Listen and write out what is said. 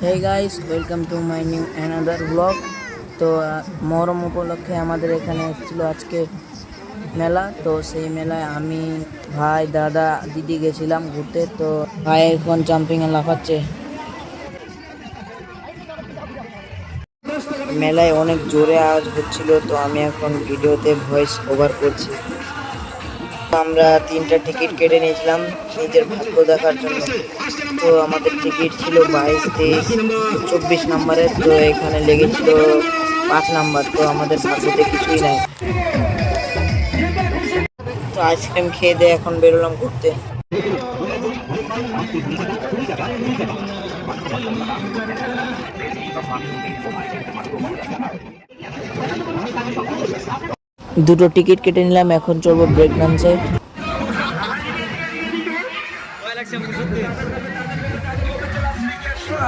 Hey guys, welcome to my new another blog. তো মহরম উপলক্ষে আমাদের এখানে এসেছিলো আজকে মেলা। তো সেই মেলায় আমি, ভাই, দাদা, দিদি গেছিলাম ঘুরতে। তো ভাই এখন জাম্পিংয়ে লাফাচ্ছে। মেলায় অনেক জোরে আওয়াজ হচ্ছিল, তো আমি এখন ভিডিওতে ভয়েস ওভার করছি। আমরা 3টা টিকিট কেটে নিয়েছিলাম নিজের ভাগ্য দেখার জন্য। তো আমাদের টিকিট ছিল 22, 23, 24 নাম্বারের। তো এখানে লেগেছিল 5 নাম্বার। তো আমাদের ভাগ্যতে কিছুই নাই। তো আইসক্রিম খেয়ে দিয়ে এখন বেরোলাম ঘুরতে। দুটো টিকিট কেটে নিলাম, এখন চলবো ব্রেক ডান্সে।